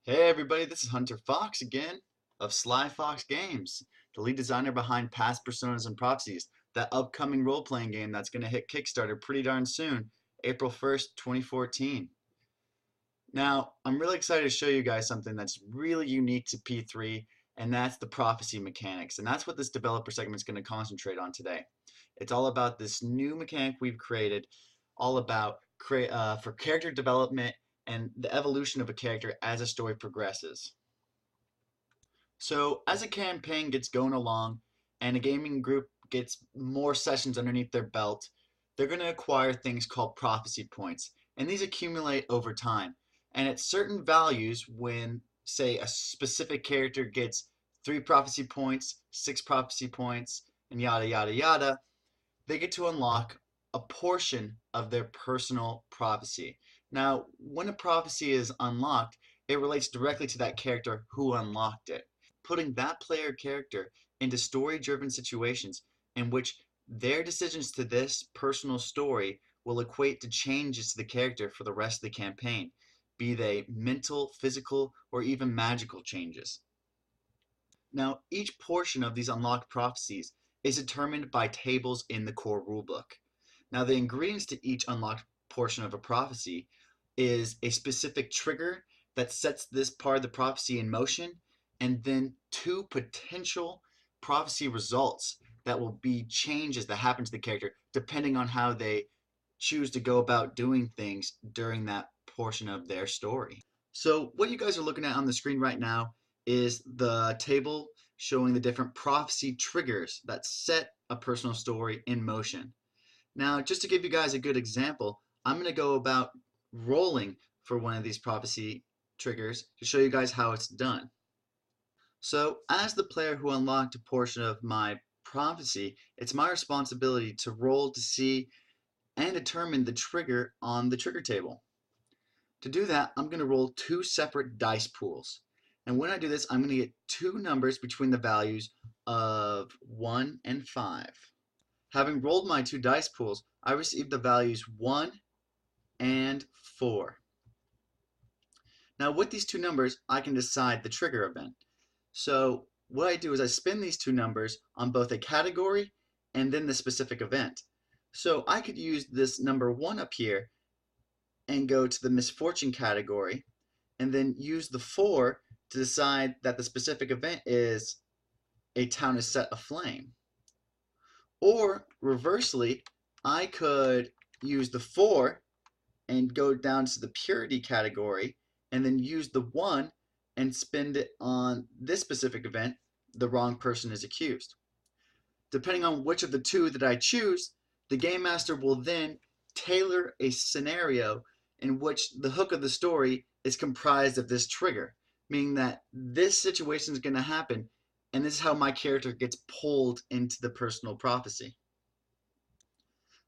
Hey everybody, this is Hunter Fox again of Sly Fox Games, the lead designer behind Past Personas and Prophecies, that upcoming role-playing game that's going to hit Kickstarter pretty darn soon, April 1st, 2014. Now, I'm really excited to show you guys something that's really unique to P3, and that's the prophecy mechanics, and that's what this developer segment is going to concentrate on today. It's all about this new mechanic we've created, all about for character development and the evolution of a character as a story progresses. So as a campaign gets going along and a gaming group gets more sessions underneath their belt, they're going to acquire things called prophecy points. And these accumulate over time. And at certain values, when, say, a specific character gets 3 prophecy points, 6 prophecy points, and yada yada yada, they get to unlock a portion of their personal prophecy. Now, when a prophecy is unlocked, it relates directly to that character who unlocked it, putting that player character into story-driven situations in which their decisions to this personal story will equate to changes to the character for the rest of the campaign, be they mental, physical, or even magical changes. Now, each portion of these unlocked prophecies is determined by tables in the core rulebook. Now, the ingredients to each unlocked portion of a prophecy is a specific trigger that sets this part of the prophecy in motion, and then 2 potential prophecy results that will be changes that happen to the character depending on how they choose to go about doing things during that portion of their story. So what you guys are looking at on the screen right now is the table showing the different prophecy triggers that set a personal story in motion. Now, just to give you guys a good example, I'm going to go about rolling for one of these prophecy triggers to show you guys how it's done. So, as the player who unlocked a portion of my prophecy, it's my responsibility to roll to see and determine the trigger on the trigger table. To do that, I'm going to roll 2 separate dice pools. And when I do this, I'm going to get 2 numbers between the values of 1 and 5. Having rolled my 2 dice pools, I received the values 1 and 4. Now with these 2 numbers, I can decide the trigger event. So what I do is I spin these 2 numbers on both a category and then the specific event. So I could use this number 1 up here and go to the misfortune category and then use the 4 to decide that the specific event is a town is set aflame. Or reversely, I could use the 4 and go down to the purity category and then use the 1 and spend it on this specific event, the wrong person is accused. Depending on which of the 2 that I choose, the game master will then tailor a scenario in which the hook of the story is comprised of this trigger, meaning that this situation is going to happen, and this is how my character gets pulled into the personal prophecy.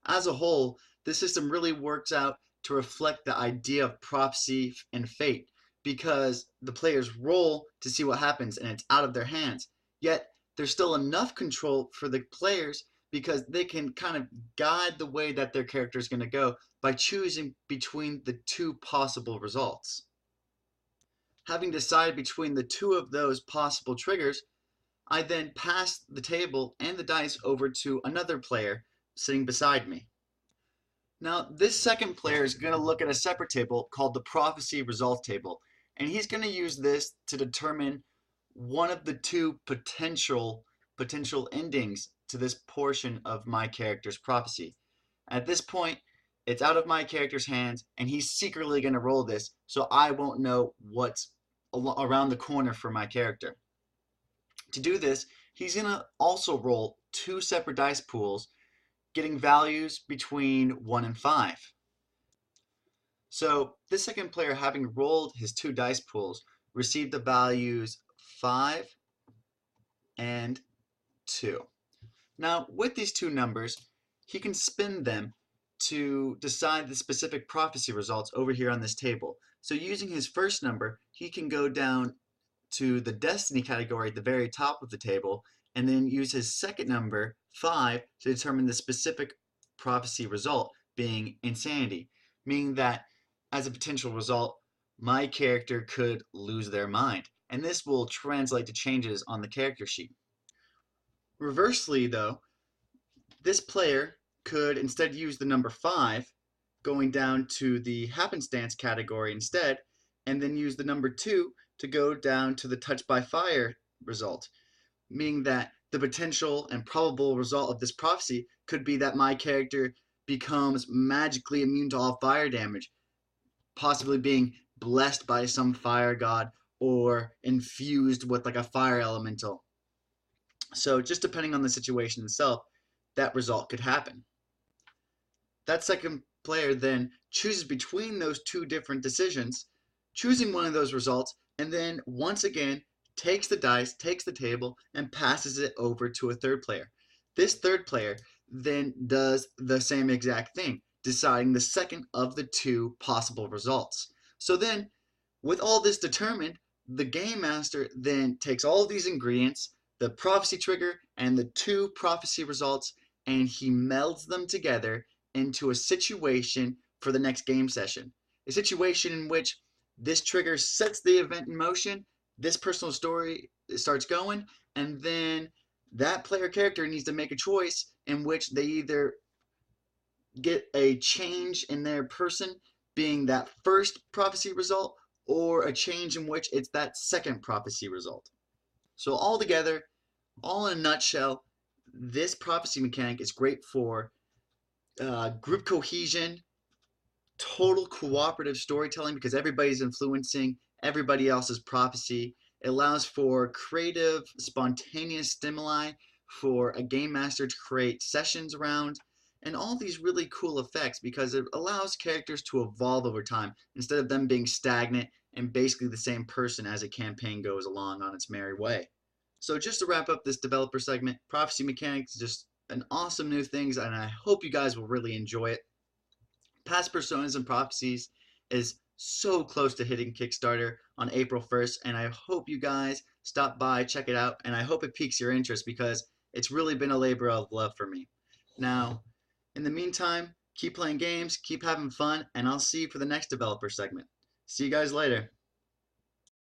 As a whole, this system really works out to reflect the idea of prophecy and fate, because the players roll to see what happens and it's out of their hands. Yet there's still enough control for the players because they can kind of guide the way that their character is going to go by choosing between the 2 possible results. Having decided between the 2 of those possible triggers, I then pass the table and the dice over to another player sitting beside me. Now, this second player is going to look at a separate table called the prophecy result table, and he's going to use this to determine one of the 2 potential endings to this portion of my character's prophecy. At this point, it's out of my character's hands, and he's secretly going to roll this, so I won't know what's around the corner for my character. To do this, he's going to also roll 2 separate dice pools, getting values between 1 and 5. So this second player, having rolled his 2 dice pools, received the values 5 and 2. Now with these 2 numbers, he can spin them to decide the specific prophecy results over here on this table. So using his first number, he can go down to the destiny category at the very top of the table and then use his second number, 5, to determine the specific prophecy result, being insanity, meaning that as a potential result, my character could lose their mind, and this will translate to changes on the character sheet. Reversely, though, this player could instead use the number 5, going down to the happenstance category instead, and then use the number 2 to go down to the touch by fire result, meaning that the potential and probable result of this prophecy could be that my character becomes magically immune to all fire damage, possibly being blessed by some fire god or infused with like a fire elemental. So just depending on the situation itself, that result could happen. That second player then chooses between those two different decisions, choosing one of those results, and then once again takes the dice, takes the table, and passes it over to a third player. This third player then does the same exact thing, deciding the second of the two possible results. So then, with all this determined, the game master then takes all of these ingredients, the prophecy trigger and the two prophecy results, and he melds them together into a situation for the next game session. A situation in which this trigger sets the event in motion, this personal story starts going, and then that player character needs to make a choice in which they either get a change in their person being that first prophecy result, or a change in which it's that second prophecy result. So all together, all in a nutshell, this prophecy mechanic is great for group cohesion, total cooperative storytelling because everybody's influencing everybody else's prophecy. It allows for creative, spontaneous stimuli for a game master to create sessions around, and all these really cool effects because it allows characters to evolve over time instead of them being stagnant and basically the same person as a campaign goes along on its merry way. So just to wrap up this developer segment, Prophecy Mechanics is just an awesome new thing, and I hope you guys will really enjoy it. Past Personas and Prophecies is so close to hitting Kickstarter on April 1st, and I hope you guys stop by, check it out, and I hope it piques your interest because it's really been a labor of love for me. Now, in the meantime, keep playing games, keep having fun, and I'll see you for the next developer segment. See you guys later.